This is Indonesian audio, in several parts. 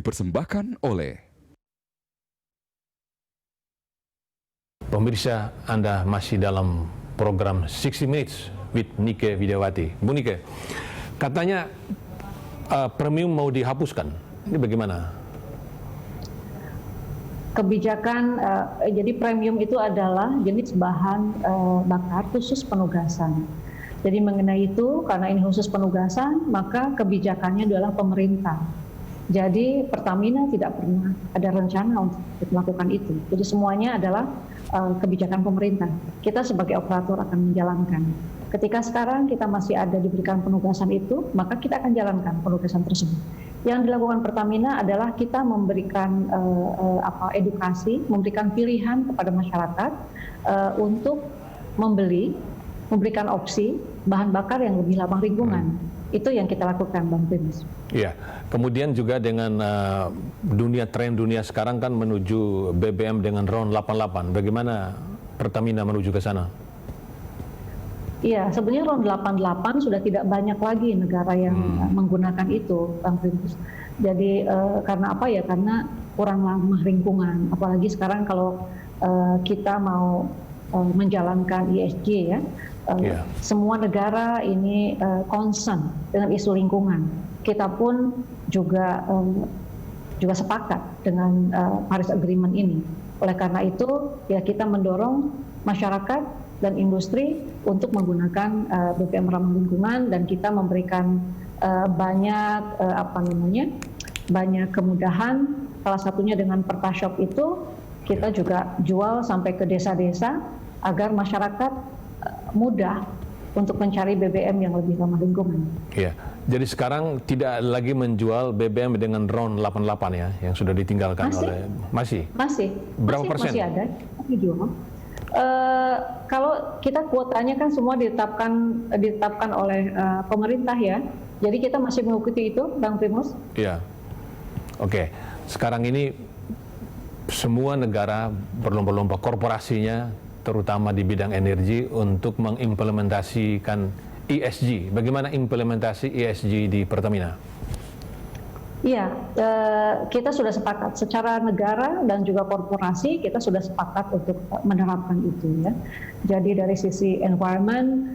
dipersembahkan oleh pemirsa. Anda masih dalam program 60 Minutes with Nike Widiawati. Bu Nike, katanya premium mau dihapuskan. Ini bagaimana? Kebijakan, jadi premium itu adalah jenis bahan bakar khusus penugasan. Jadi mengenai itu, karena ini khusus penugasan, maka kebijakannya adalah pemerintah. Jadi Pertamina tidak pernah ada rencana untuk melakukan itu. Jadi semuanya adalah kebijakan pemerintah. Kita sebagai operator akan menjalankan. Ketika sekarang kita masih ada diberikan penugasan itu, maka kita akan jalankan penugasan tersebut. Yang dilakukan Pertamina adalah kita memberikan edukasi, memberikan pilihan kepada masyarakat untuk memberikan opsi bahan bakar yang lebih ramah lingkungan. Itu yang kita lakukan, Bang Primus. Iya, kemudian juga dengan tren dunia sekarang kan menuju BBM dengan RON 88. Bagaimana Pertamina menuju ke sana? Iya, sebenarnya RON 88 sudah tidak banyak lagi negara yang menggunakan itu, Bang Primus. Jadi karena apa ya? Karena kurang ramah lingkungan. Apalagi sekarang kalau kita mau menjalankan ESG ya, semua negara ini concern dengan isu lingkungan. Kita pun juga sepakat dengan Paris Agreement ini. Oleh karena itu, ya kita mendorong masyarakat dan industri untuk menggunakan BBM ramah lingkungan, dan kita memberikan banyak kemudahan. Salah satunya dengan Pertashop itu kita juga jual sampai ke desa-desa agar masyarakat mudah untuk mencari BBM yang lebih ramah lingkungan. Iya. Jadi sekarang tidak lagi menjual BBM dengan RON 88 ya, yang sudah ditinggalkan Masih. Berapa persen? Masih ada, tapi jual. Kalau kita kuotanya kan semua ditetapkan oleh pemerintah ya. Jadi kita masih mengikuti itu, Bang Primus. Iya. Oke. Sekarang ini semua negara berlomba-lomba, korporasinya terutama di bidang energi untuk mengimplementasikan ESG. Bagaimana implementasi ESG di Pertamina? Iya, kita sudah sepakat secara negara dan juga korporasi, kita sudah sepakat untuk menerapkan itu ya. Jadi dari sisi environment,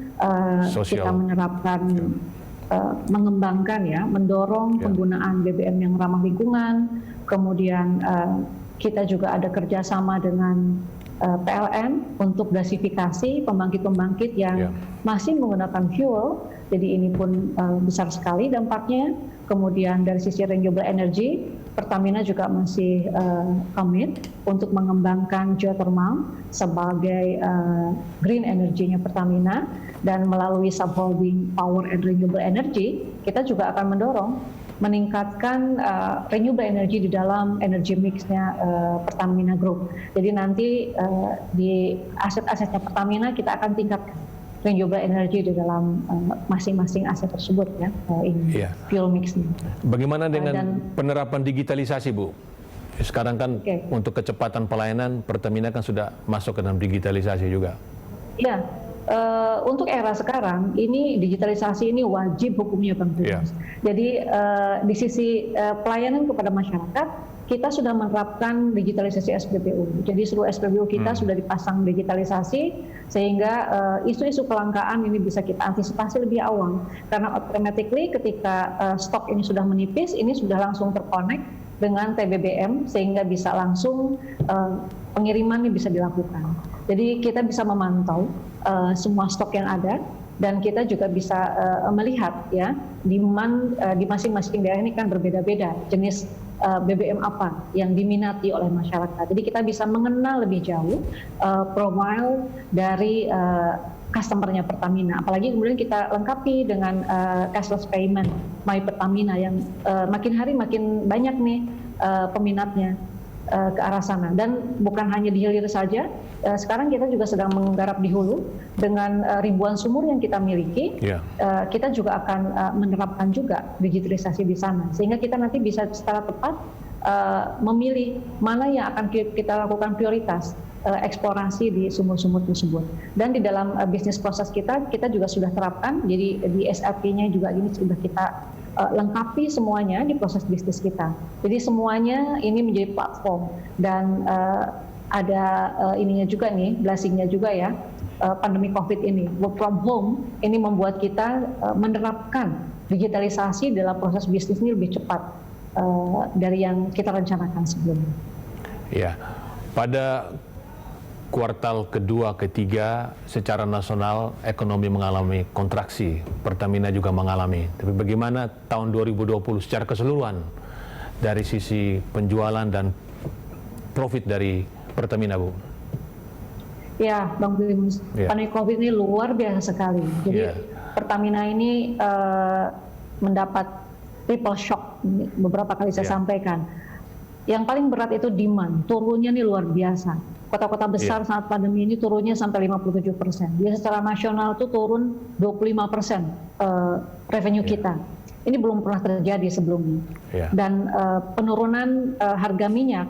kita menerapkan, mengembangkan ya, mendorong penggunaan BBM yang ramah lingkungan. Kemudian kita juga ada kerjasama dengan PLN untuk gasifikasi pembangkit-pembangkit yang masih menggunakan fuel. Jadi ini pun besar sekali dampaknya. Kemudian dari sisi renewable energy, Pertamina juga masih komit untuk mengembangkan geothermal sebagai green energy-nya Pertamina, dan melalui subholding power and renewable energy, kita juga akan mendorong meningkatkan renewable energy di dalam energy mix-nya Pertamina Group. Jadi nanti di aset-asetnya Pertamina kita akan tingkatkan renewable energy di dalam masing-masing aset tersebut ya, fuel mix-nya. Bagaimana dengan penerapan digitalisasi, Bu? Sekarang kan untuk kecepatan pelayanan Pertamina kan sudah masuk ke dalam digitalisasi juga. Iya. Untuk era sekarang ini digitalisasi ini wajib hukumnya, Bang Primus. Jadi di sisi pelayanan kepada masyarakat, kita sudah menerapkan digitalisasi SPBU. Jadi seluruh SPBU kita sudah dipasang digitalisasi, sehingga isu-isu kelangkaan ini bisa kita antisipasi lebih awal. Karena automatically ketika stok ini sudah menipis, ini sudah langsung terkonek dengan TBBM, sehingga bisa langsung pengiriman ini bisa dilakukan. Jadi kita bisa memantau semua stok yang ada, dan kita juga bisa melihat ya demand di masing-masing daerah ini kan berbeda-beda jenis BBM apa yang diminati oleh masyarakat. Jadi kita bisa mengenal lebih jauh profile dari customer-nya Pertamina. Apalagi kemudian kita lengkapi dengan cashless payment My Pertamina yang makin hari makin banyak nih peminatnya ke arah sana. Dan bukan hanya di hilir saja, sekarang kita juga sedang menggarap di hulu dengan ribuan sumur yang kita miliki. Kita juga akan menerapkan juga digitalisasi di sana, sehingga kita nanti bisa secara tepat memilih mana yang akan kita lakukan prioritas eksplorasi di sumur-sumur tersebut. Dan di dalam bisnis proses kita juga sudah terapkan. Jadi di SRP-nya juga ini sudah kita lengkapi semuanya di proses bisnis kita. Jadi semuanya ini menjadi platform dan ada ininya juga nih, blessingnya juga ya, pandemi COVID ini. Work from home ini membuat kita menerapkan digitalisasi dalam proses bisnis ini lebih cepat dari yang kita rencanakan sebelumnya. Ya, pada kuartal kedua, ketiga, secara nasional ekonomi mengalami kontraksi, Pertamina juga mengalami. Tapi bagaimana tahun 2020 secara keseluruhan dari sisi penjualan dan profit dari Pertamina, Bu? Ya, Bang Primus, pandemi COVID ini luar biasa sekali. Jadi Pertamina ini mendapat triple shock, beberapa kali saya sampaikan. Yang paling berat itu demand, turunnya ini luar biasa. Kota-kota besar saat pandemi ini turunnya sampai 57%. Jadi secara nasional itu turun 25% revenue kita. Ini belum pernah terjadi sebelumnya. Dan penurunan harga minyak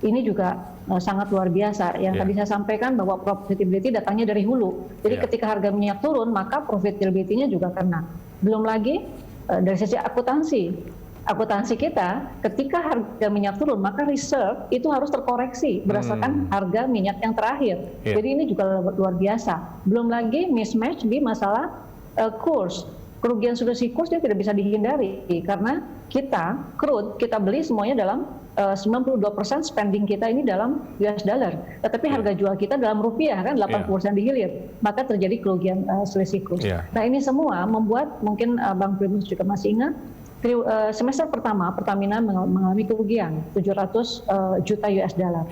ini juga sangat luar biasa. Yang tadi saya sampaikan bahwa profitability datangnya dari hulu. Jadi ketika harga minyak turun, maka profitability-nya juga kena. Belum lagi dari sisi akuntansi kita, ketika harga minyak turun, maka reserve itu harus terkoreksi berdasarkan harga minyak yang terakhir. Jadi ini juga luar biasa. Belum lagi mismatch di masalah kurs. Kerugian substitusi kurs dia tidak bisa dihindari karena crude kita beli semuanya dalam 92% spending kita ini dalam US dollar. Tetapi harga jual kita dalam rupiah kan 80% dihilir. Maka terjadi kerugian selisih kurs. Nah ini semua membuat mungkin Bang Primus juga masih ingat, semester pertama Pertamina mengalami kerugian 700 juta US dollar.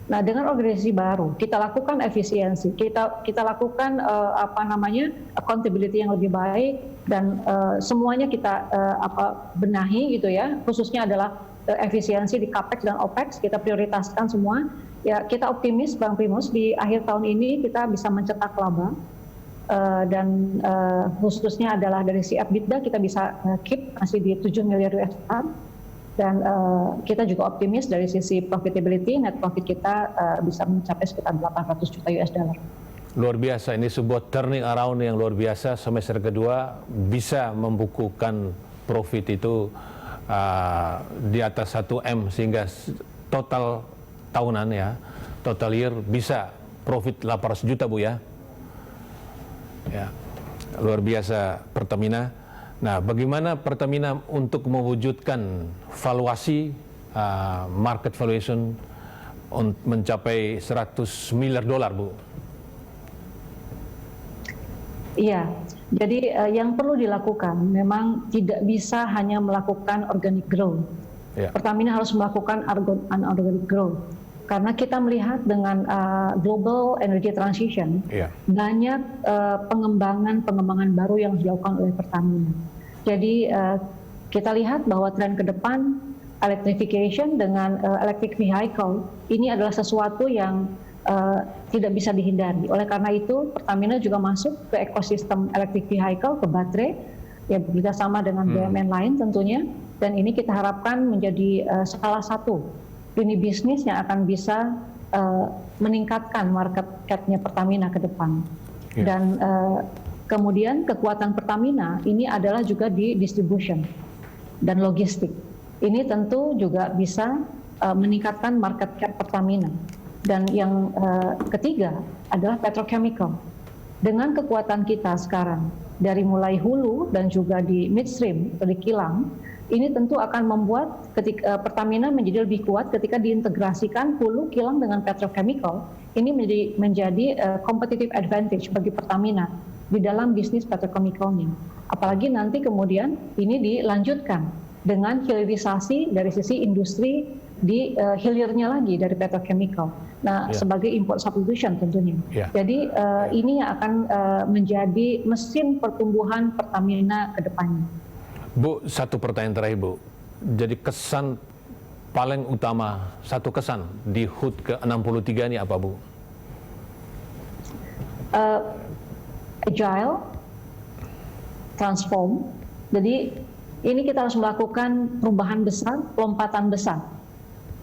Nah, dengan organisasi baru kita lakukan efisiensi, kita lakukan accountability yang lebih baik dan semuanya kita benahi gitu ya. Khususnya adalah efisiensi di capex dan opex kita prioritaskan semua. Ya, kita optimis Bang Primus di akhir tahun ini kita bisa mencetak laba. Dan khususnya adalah dari si EBITDA kita bisa keep masih di 7 miliar US dollar dan kita juga optimis dari sisi profitability, net profit kita bisa mencapai sekitar 800 juta US dollar. Luar biasa, ini sebuah turning around yang luar biasa. Semester kedua bisa membukukan profit itu di atas 1M sehingga total tahunan ya, total year bisa profit 800 juta Bu ya. Ya, luar biasa Pertamina. Nah, bagaimana Pertamina untuk mewujudkan valuasi market valuation mencapai 100 miliar dolar, Bu? Iya, jadi yang perlu dilakukan memang tidak bisa hanya melakukan organic growth. Pertamina harus melakukan unorganic growth. Karena kita melihat dengan global energy transition, banyak pengembangan baru yang dilakukan oleh Pertamina. Jadi kita lihat bahwa tren ke depan electrification dengan electric vehicle ini adalah sesuatu yang tidak bisa dihindari. Oleh karena itu Pertamina juga masuk ke ekosistem electric vehicle, ke baterai, ya bekerjasama dengan BUMN lain tentunya. Dan ini kita harapkan menjadi salah satu lini bisnis yang akan bisa meningkatkan market cap-nya Pertamina ke depan. Dan kemudian kekuatan Pertamina ini adalah juga di distribution dan logistik. Ini tentu juga bisa meningkatkan market cap Pertamina. Dan yang ketiga adalah petrochemical. Dengan kekuatan kita sekarang dari mulai hulu dan juga di midstream atau di kilang, ini tentu akan membuat Pertamina menjadi lebih kuat ketika diintegrasikan hulu, kilang dengan petrochemical. Ini menjadi competitive advantage bagi Pertamina di dalam bisnis petrochemicalnya. Apalagi nanti kemudian ini dilanjutkan dengan hilirisasi dari sisi industri di hilirnya lagi dari petrochemical. Nah, sebagai import substitution tentunya. Jadi ini yang akan menjadi mesin pertumbuhan Pertamina ke depannya. Bu, satu pertanyaan terakhir Bu. Jadi kesan paling utama, satu kesan di HUT ke-63 ini apa Bu? Agile, transform. Jadi ini kita harus melakukan perubahan besar, lompatan besar.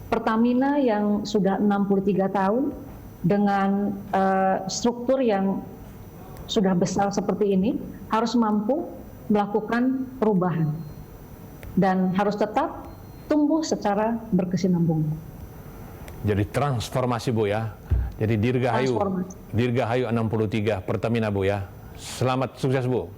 Pertamina yang sudah 63 tahun dengan struktur yang sudah besar seperti ini harus mampu melakukan perubahan. dan harus tetap tumbuh secara berkesinambungan. Jadi transformasi Bu ya. Jadi Dirgahayu 63 Pertamina Bu ya. Selamat sukses Bu.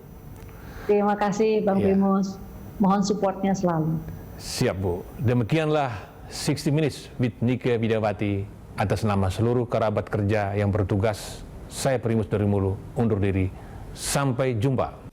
Terima kasih Bang Primus. Mohon supportnya selalu. Siap Bu. Demikianlah 60 Minutes with Nike Widiawati atas nama seluruh kerabat kerja yang bertugas. Saya Primus Darimulu undur diri. Sampai jumpa.